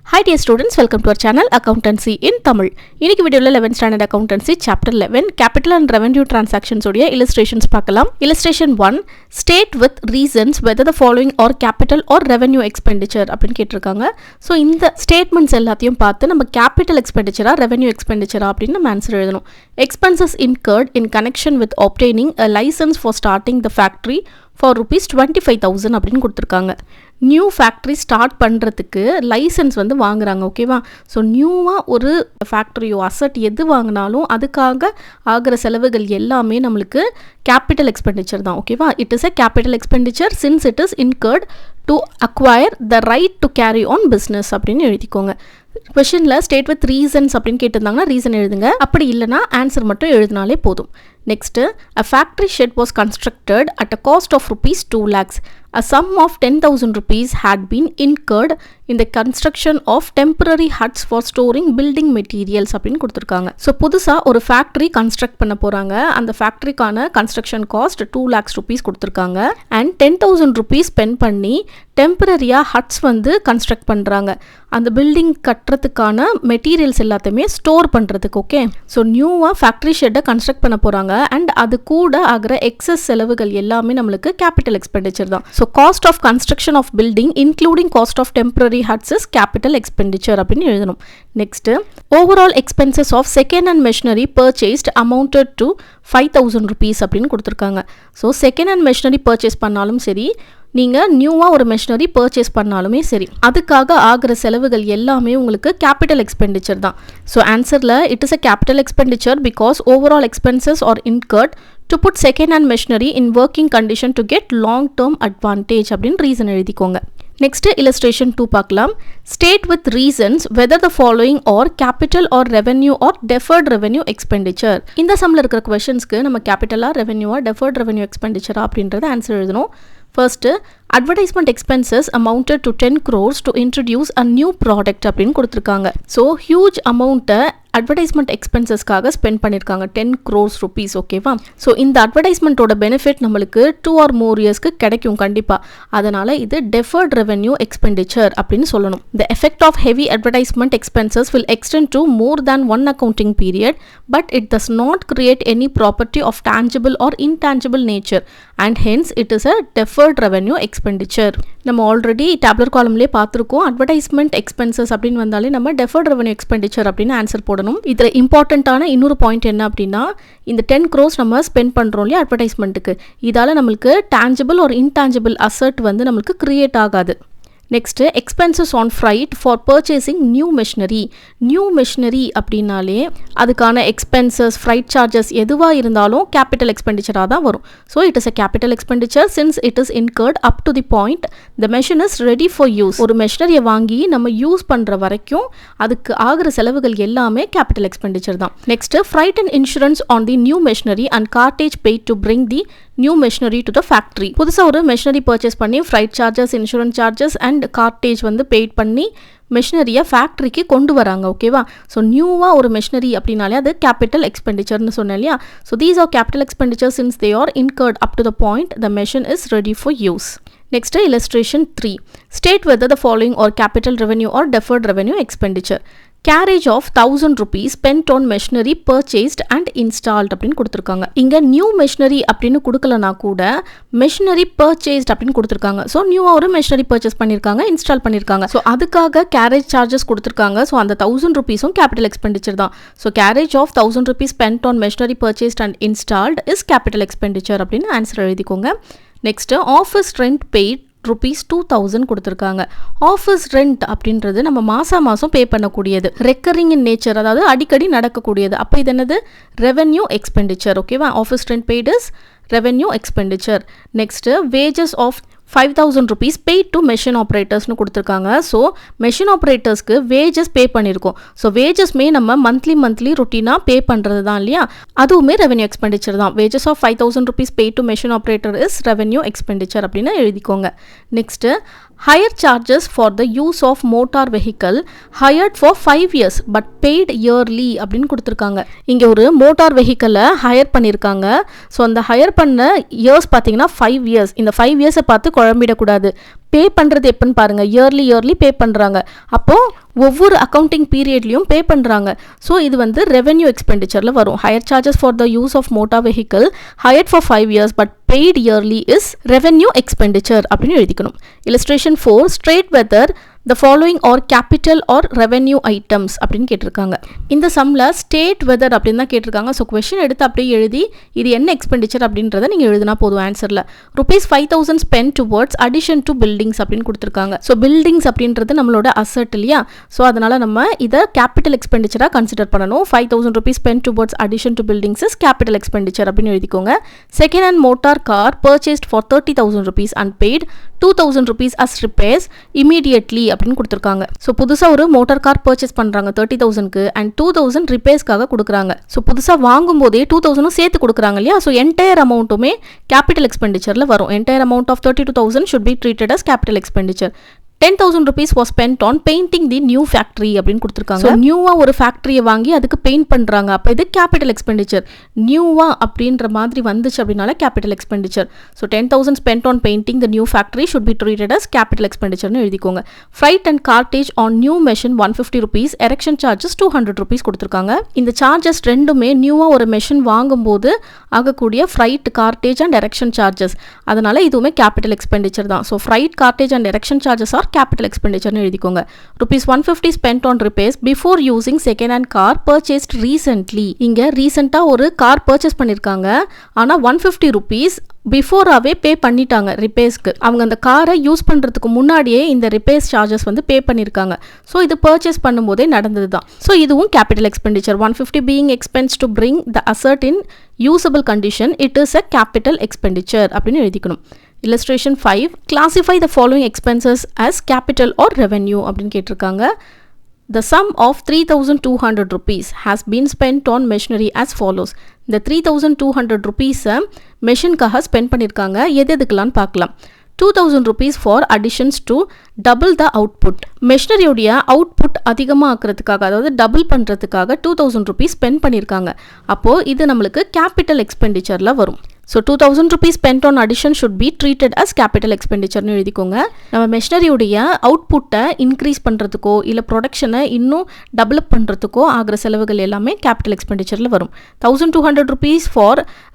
Hi dear students, welcome to our channel Accountancy in Tamil. இன்னைக்கு வீடியோல 11th standard accountancy chapter 11 capital and revenue transactions உடைய illustrations பார்க்கலாம். Illustration 1 state with reasons whether the following are capital or revenue expenditure அப்படினு கேட்டிருக்காங்க. So இந்த statements எல்லாத்தையும் பார்த்து நம்ம capital expenditure revenue expenditure அப்படினு நம்ம ஆன்சர் எழுதணும். Expenses incurred in connection with obtaining a license for starting the factory for rupees 25,000 அப்படின்னு கொடுத்துருக்காங்க. நியூ ஃபேக்ட்ரி ஸ்டார்ட் பண்ணுறதுக்கு லைசன்ஸ் வந்து வாங்குறாங்க. ஓகேவா? ஸோ நியூவாக ஒரு ஃபேக்ட்ரியோ அசட் எது வாங்கினாலும் அதுக்காக ஆகிற செலவுகள் எல்லாமே நம்மளுக்கு கேபிட்டல் எக்ஸ்பெண்டிச்சர் தான். ஓகேவா? It is a capital expenditure since it is incurred to acquire the right to carry on business அப்படின்னு எழுதிக்கோங்க. கொஷனில் ஸ்டேட் வித் ரீசன்ஸ் அப்படின்னு கேட்டிருந்தாங்கன்னா ரீசன் எழுதுங்க. அப்படி இல்லைனா ஆன்சர் மட்டும் எழுதினாலே போதும். Next a factory shed was constructed at a cost of rupees 2 lakhs. A sum of 10,000 rupees had been incurred in the construction of temporary huts for storing building materials அப்படின்னு கொடுத்துருக்காங்க. So புதுசாக ஒரு factory construct பண்ண போகிறாங்க. அந்த ஃபேக்ட்ரிக்கான construction cost 2 lakhs rupees கொடுத்துருக்காங்க. And 10,000 rupees spend பண்ணி டெம்பரரியாக huts வந்து கன்ஸ்ட்ரக்ட் பண்ணுறாங்க. அந்த பில்டிங் கட்டுறதுக்கான மெட்டீரியல்ஸ் எல்லாத்தையுமே ஸ்டோர் பண்ணுறதுக்கு. ஓகே, ஸோ நியூவாக ஃபேக்ட்ரி ஷெட்டை கன்ஸ்ட்ரக்ட் பண்ண போகிறாங்க. அண்ட் அது கூட ஆகிற எக்ஸஸ் செலவுகள் எல்லாமே நம்மளுக்கு கேபிட்டல் எக்ஸ்பெண்டிச்சர் தான். So cost of construction of building including cost of temporary huts is capital expenditure அப்படின்னு எழுதணும். Next overall expenses of second hand machinery purchased amounted to 5,000 rupees அப்படின்னு கொடுத்துருக்காங்க. So second hand machinery purchase பண்ணாலும் சரி, நீங்கள் நியூவாக ஒரு மெஷினரி பர்ச்சேஸ் பண்ணாலுமே சரி, அதுக்காக ஆகிற செலவுகள் எல்லாமே உங்களுக்கு கேபிட்டல் எக்ஸ்பெண்டிச்சர் தான். ஸோ ஆன்சரில் it is a capital expenditure because overall expenses are incurred to put second hand machinery in working condition to get long term advantage அப்படின்னு ரீசன் எழுதிக்கோங்க. நெக்ஸ்ட் illustration 2 பார்க்கலாம். State with reasons whether the following or capital or revenue or deferred revenue expenditure. இந்த சம்மில் இருக்கிற கொஷன்ஸ்க்கு நம்ம கேபிட்டலாக ரெவென்யூவா deferred revenue expenditure அப்படின்றத answer எழுதணும். First advertisement expenses amounted to 10 crores to introduce a new product அப்படின்னு கொடுத்துருக்காங்க. So huge அமௌண்ட்டை advertisement எக்ஸ்பென்சஸ்க்காக spend பண்ணியிருக்காங்க, 10 crores rupees. ஓகேவா? ஸோ இந்த அட்வர்டைஸ்மெண்ட்டோட பெனிஃபிட் நம்மளுக்கு 2 or more yearsக்கு கிடைக்கும் கண்டிப்பாக. அதனால் இது deferred revenue expenditure அப்படின்னு சொல்லணும். The effect of heavy advertisement expenses will extend to more than one accounting period, but it does not create any property of tangible or intangible nature and hence it is a deferred revenue expenditure. நம்ம already டேப்லர் காலம்லேயே பார்த்துருக்கோம். Advertisement expenses அப்படின்னு வந்தாலே நம்ம deferred revenue expenditure அப்படின்னு answer போடணும். இதில் இம்பார்ட்டண்ட்டான இன்னொரு பாயிண்ட் என்ன அப்படின்னா, இந்த 10 crores நம்ம ஸ்பெண்ட் பண்ணுறோம் இல்லையா அட்வர்டைஸ்மெண்ட்டுக்கு, இதால் நம்மளுக்கு tangible or intangible asset வந்து நம்மளுக்கு கிரியேட் ஆகாது. Next expenses on fried for purchasing new machinery. New machinery அப்படின்னாலே அதுக்கான எக்ஸ்பென்சஸ் ஃப்ரைட் சார்ஜஸ் எதுவாக இருந்தாலும் கேபிட்டல் எக்ஸ்பெண்டிச்சராக தான் வரும். So it is a capital expenditure since it is incurred up to the point the machine is ready for use. ஒரு மெஷினரியை வாங்கி நம்ம use பண்ணுற வரைக்கும் அதுக்கு ஆகிற செலவுகள் எல்லாமே கேபிட்டல் எக்ஸ்பெண்டிச்சர் தான். Next freight and insurance on the new machinery and cartage paid to bring the new machinery to the factory. புதுசாக ஒரு மெஷினரி பர்ச்சேஸ் பண்ணி freight charges, insurance charges and cartage வந்து பெய்ட் பண்ணி மெஷினரியை ஃபேக்ட்ரிக்கு கொண்டு வராங்க. ஓகேவா? ஸோ நியூவாக ஒரு மெஷினரி அப்படின்னாலே அது கேபிட்டல் எக்ஸ்பெண்டிச்சர்னு சொன்னேன் இல்லையா? So these are capital expenditure since they are incurred up to the point the machine is ready for use. Next illustration 3. State whether the following are capital revenue or deferred revenue expenditure. Carriage of 1,000 rupees spent on machinery purchased and installed அப்படின்னு கொடுத்துருக்காங்க. இங்கே new machinery அப்படின்னு கொடுக்கலனா கூட machinery purchased அப்படின்னு கொடுத்துருக்காங்க. So நியூவாக ஒரு machinery purchase பண்ணியிருக்காங்க, இன்ஸ்டால் பண்ணியிருக்காங்க. ஸோ அதுக்காக கேரேஜ் சார்ஜஸ் கொடுத்துருக்காங்க. ஸோ அந்த 1,000 rupeesம் கேபிட்டல் எக்ஸ்பெண்டிச்சர் தான். So carriage of 1,000 rupees spent on machinery purchased and installed is capital expenditure அப்படின்னு ஆன்சர் எழுதிக்கோங்க. Next office rent paid rupees 2,000 கொடுத்துருக்காங்க. ஆஃபீஸ் ரெண்ட் அப்படின்றது நம்ம மாதம் பே பண்ணக்கூடியது, ரெக்கரிங் இன் நேச்சர், அதாவது அடிக்கடி நடக்கக்கூடியது. அப்போ இது என்னது? Revenue expenditure. ஓகேவா? Office rent paid is revenue expenditure. Next wages of 5,000 rupees paid to machine operators கொடுத்துருக்காங்க. ஸோ மெஷின் ஆப்ரேட்டர்ஸ்க்கு வேஜஸ் பே பண்ணியிருக்கோம். ஸோ வேஜஸ்மே நம்ம மந்த்லி ரொட்டீனாக பே பண்ணுறது தான் இல்லையா? அதுவுமே ரெவென்யூ எக்ஸ்பெண்டிச்சர் தான். Wages of 5,000 rupees paid to machine operator is revenue expenditure அப்படின்னு எழுதிக்கோங்க. Next hire charges for the use of motor vehicle hired for 5 years but paid yearly அப்படின்னு கொடுத்துருக்காங்க. இங்கே ஒரு மோட்டார் வெஹிக்கலை ஹையர் பண்ணியிருக்காங்க. ஸோ அந்த ஹையர் பண்ண இயர்ஸ் பார்த்தீங்கன்னா 5 years. இந்த 5 yearsை பார்த்து குழம்பிடக்கூடாது. பே பண்ணுறது எப்போன்னு பாருங்கள், இயர்லி பே பண்ணுறாங்க. அப்போது ஒவ்வொரு அக்கவுண்டிங் பீரியட்லையும் பே பண்ணுறாங்க. ஸோ இது வந்து ரெவென்யூ எக்ஸ்பெண்டிச்சரில் வரும். Hire charges for the use of motor vehicle hire for 5 years but paid yearly is revenue expenditure அப்படின்னு எழுதிக்கணும். Illustration 4 state whether the following or capital or revenue items அப்படின்னு கேட்டிருக்காங்க. இந்த சம்மில் ஸ்டேட் வெதர் அப்படின்னு தான் கேட்டிருக்காங்க. ஸோ கொஷின் எடுத்து அப்படியே எழுதி இது என்ன எக்ஸ்பெண்டிச்சர் அப்படின்றத நீங்கள் எழுதினா போதும் ஆன்சரில். ₹5,000 spent towards addition to buildings அப்படின்னு கொடுத்துருக்காங்க. ஸோ பில்டிங்ஸ் அப்படின்றது நம்மளோட அசட் இல்லையா? ஸோ அதனால் நம்ம இதை கேபிட்டல் எக்ஸ்பெண்டிச்சராக கன்சிடர் பண்ணணும். ₹5,000 spent towards addition to buildings is capital expenditure அப்படின்னு எழுதிக்கோங்க. Second hand motor car purchased for ₹30,000 and paid ₹2,000 as repairs immediately அப்படின்னு கொடுத்துருக்காங்க. ஸோ புதுசாக ஒரு மோட்டார் கார் பர்ச்சேஸ் பண்ணுறாங்க 30,000க்கு அண்ட் 2,000 ரிப்பேர்ஸ்க்காக கொடுக்குறாங்க. ஸோ புதுசாக வாங்கும் போதே 2,000 சேர்த்து கொடுக்குறாங்க இல்லையா? ஸோ என்டையர் அமௌண்ட்டுமே கேபிட்டல் எக்ஸ்பெண்டிச்சரில் வரும். Entire amount of 32,000 should be treated as capital expenditure. ₹10,000 was spent on painting the new factory அப்படின்னு கொடுத்துருக்காங்க. ஸோ நியூவாக ஒரு ஃபேக்ட்ரியை வாங்கி அதுக்கு பெயிண்ட் பண்ணுறாங்க. அப்போ இது கேபிட்டல் எக்ஸ்பெண்டிச்சர். நியூவாக அப்படின்ற மாதிரி வந்துச்சு அப்படின்னால capital expenditure. So 10,000 spent on painting the new factory should be treated as capital expenditure னு எழுதிக்கோங்க. Freight and cartage on new machine ₹150, erection charges ₹200 கொடுத்துருக்காங்க. இந்த சார்ஜஸ் ரெண்டுமே நியூவாக ஒரு மெஷின் வாங்கும்போது ஆகக்கூடிய freight, cartage and erection charges. அதனால இதுவுமே கேபிட்டல் எக்ஸ்பெண்டிச்சர் தான். So freight, cartage and erection charges are capital expenditure னு எழுதிக்கோங்க. ₹150 spent on repairs before using second hand car purchased recently. இங்க ரீசெண்டா ஒரு கார் பர்ச்சேஸ் பண்ணிருக்காங்க. ஆனா ₹150 பிஃபோராகவே பே பண்ணிட்டாங்க ரிப்பேர்ஸ்க்கு. அவங்க அந்த காரை யூஸ் பண்ணுறதுக்கு முன்னாடியே இந்த ரிப்பேர்ஸ் சார்ஜஸ் வந்து பே பண்ணியிருக்காங்க. ஸோ இது பர்ச்சேஸ் பண்ணும்போதே நடந்தது தான். ஸோ இதுவும் capital expenditure. $150 being expensed to bring the asset in usable condition, it is a capital expenditure அப்படின்னு எழுதிக்கணும். Illustration 5 classify the following expenses as capital or revenue அப்படின்னு கேட்டிருக்காங்க. The sum of ₹3,200 has been spent on machinery as follows. இந்த ₹3,200 மெஷின்காக spend பண்ணியிருக்காங்க. எதுக்கெல்லாம் பார்க்கலாம். ₹2,000 for additions to double the output. மெஷினரியோடைய output அதிகமாக ஆக்கிறதுக்காக, அதாவது டபுள் பண்ணுறதுக்காக ₹2,000 ஸ்பெண்ட் பண்ணியிருக்காங்க. அப்போது இது நம்மளுக்கு கேபிட்டல் எக்ஸ்பெண்டிச்சரில் வரும். So ₹2,000 spent on addition should be treated as capital expenditure னு எழுதிக்கோங்க. நம்ம மெஷினரியோடைய அவுட்புட்டை இன்க்ரீஸ் பண்ணுறதுக்கோ இல்லை ப்ரொடக்ஷனை இன்னும் டெவலப் பண்ணுறதுக்கோ ஆகிற செலவுகள் எல்லாமே கேபிட்டல் எக்ஸ்பெண்டிச்சரில் வரும். ₹1,200 for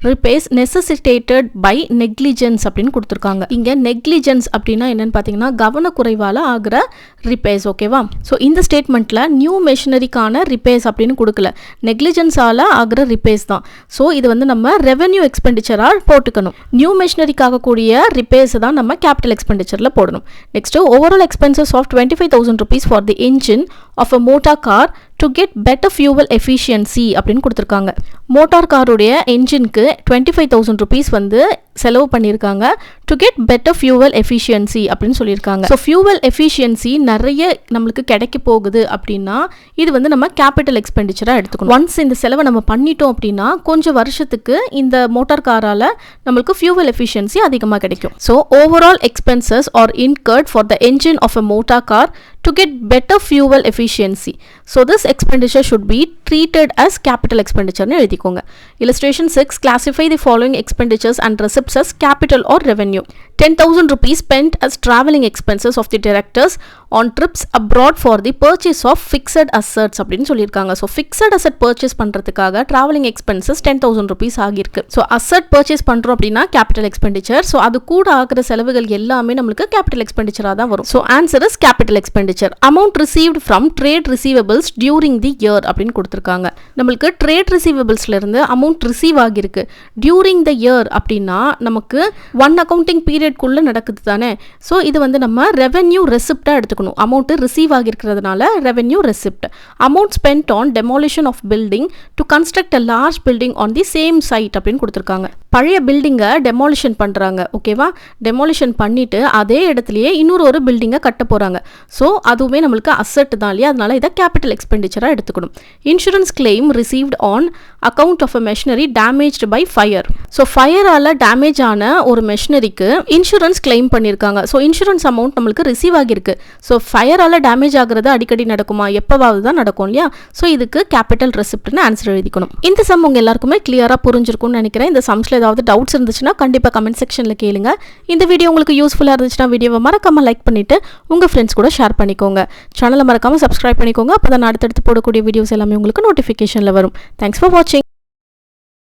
repairs necessitated by negligence அப்படின்னு கொடுத்துருக்காங்க. இங்கே நெக்லிஜென்ஸ் அப்படின்னா என்னென்னு பார்த்தீங்கன்னா கவனக்குறைவால் ஆகிற ரிப்பேர்ஸ். ஓகேவா? ஸோ இந்த ஸ்டேட்மெண்ட்டில் நியூ மெஷினரிக்கான ரிப்பேர்ஸ் அப்படின்னு கொடுக்கல, நெக்லிஜென்ஸால் ஆகிற ரிப்பேர்ஸ் தான். ஸோ இது வந்து நம்ம ரெவென்யூ எக்ஸ்பெண்டிச்சர் போட்டுக்கணும். நியூ மெஷினரிக்காக கூடிய ரிப்பேர்ஸ் தான் நம்ம கேபிட்டல் எக்ஸ்பெண்டிச்சர்ல போடணும். Next overall expenses of ₹25,000 for the engine of a motor car to get better fuel efficiency அப்படின்னு கொடுத்துருக்காங்க. மோட்டார் காருடைய என்ஜினுக்கு ₹25,000 வந்து செலவு பண்ணியிருக்காங்க to get better fuel efficiency அப்படின்னு சொல்லியிருக்காங்க. ஸோ ஃபியூவல் எஃபிஷியன்சி நிறைய நம்மளுக்கு கிடைக்க போகுது அப்படின்னா இது வந்து நம்ம கேபிட்டல் எக்ஸ்பெண்டிச்சராக எடுத்துக்கணும். ஒன்ஸ் இந்த செலவை நம்ம பண்ணிட்டோம் அப்படின்னா கொஞ்சம் வருஷத்துக்கு இந்த மோட்டார் காரால் நம்மளுக்கு ஃபியூவல் எஃபிஷியன்சி அதிகமாக கிடைக்கும். So overall expenses are incurred for the engine of a motor car to get better fuel efficiency. So this expenditure should be treated as capital expenditure னு எழுதிக்கோங்க. Illustration 6 classify the following expenditures and receipts as capital or revenue. ₹10,000 spent as traveling expenses of the directors on trips abroad for the purchase of fixed assets அப்படின்னு சொல்லியிருக்காங்க. So fixed asset purchase பண்ணுறதுக்காக travelling expenses ₹10,000 ஆகியிருக்கு. So asset purchase பண்ணுறோம் அப்படின்னா capital expenditure. So அது கூட ஆகிற செலவுகள் எல்லாமே நம்மளுக்கு கேபிட்டல் எக்ஸ்பெண்டிச்சராக தான் வரும். So answer is capital expenditure. Amount received from trade receivables during the year அப்படின்னு கொடுத்துருக்காங்க. நம்மளுக்கு ட்ரேட் ரிசீவபிள்ஸ்லேருந்து அமௌண்ட் ரிசீவ் ஆகியிருக்கு. டியூரிங் த இயர் அப்படின்னா நமக்கு ஒன் அக்கௌண்டிங் பீரியட்குள்ளே நடக்குது தானே. ஸோ இது வந்து நம்ம ரெவென்யூ ரெசிப்டாக எடுத்துக்கணும். அமௌண்ட் ரிசீவ் ஆகிருக்கிறதுனால revenue receipt. Amount spent on demolition of building to construct a large building on the same site அப்படின்னு கொடுத்துருக்காங்க. பழைய பில்டிங்கை டெமாலிஷன் பண்ணுறாங்க. ஓகேவா? டெமாலிஷன் பண்ணிட்டு அதே இடத்துலையே இன்னொரு பில்டிங்கை கட்ட போகிறாங்க. ஸோ அதுவுமே நம்மளுக்கு அசட் தான் இல்லையா? அதனால இதை கேபிட்டல் எக்ஸ்பெண்டிச்சராக எடுத்துக்கணும். Insurance claim received on account of a machinery damaged by fire. So ஃபயரால் டேமேஜ் ஆன ஒரு மெஷினரிக்கு இன்சூரன்ஸ் கிளைம் பண்ணியிருக்காங்க. ஸோ இன்சூரன்ஸ் அமௌண்ட் நம்மளுக்கு ரிசீவ் ஆகியிருக்கு. ஸோ ஃபயரால் டேமேஜ் ஆகிறது அடிக்கடி நடக்குமா? எப்போவாவது தான் நடக்கும் இல்லையா? ஸோ இதுக்கு கேபிட்டல் ரெசிப்ட்னு ஆன்சர் எழுதிக்கணும். இந்த சம் உங்கள் எல்லாருக்குமே கிளியராக புரிஞ்சிருக்கும்னு நினைக்கிறேன். இந்த சம்ஸில் ஏதாவது டவுட்ஸ் இருந்துச்சுன்னா கண்டிப்பாக கமெண்ட் செக்ஷனில் கேளுங்க. இந்த வீடியோ உங்களுக்கு யூஸ்ஃபுல்லாக இருந்துச்சுன்னா வீடியோவை மறக்காமல் லைக் பண்ணிவிட்டு உங்கள் ஃப்ரெண்ட்ஸ் கூட ஷேர் பண்ணிக்கோங்க. சேனலை மறக்காமல் சப்ஸ்கிரைப் பண்ணிக்கோங்க. அப்போ தான் அடுத்தடுத்து போடக்கூடிய வீடியோஸ் எல்லாமே உங்களுக்கு நோட்டிஃபிகேஷனில் வரும். தேங்க்ஸ் ஃபார் வாட்சிங்.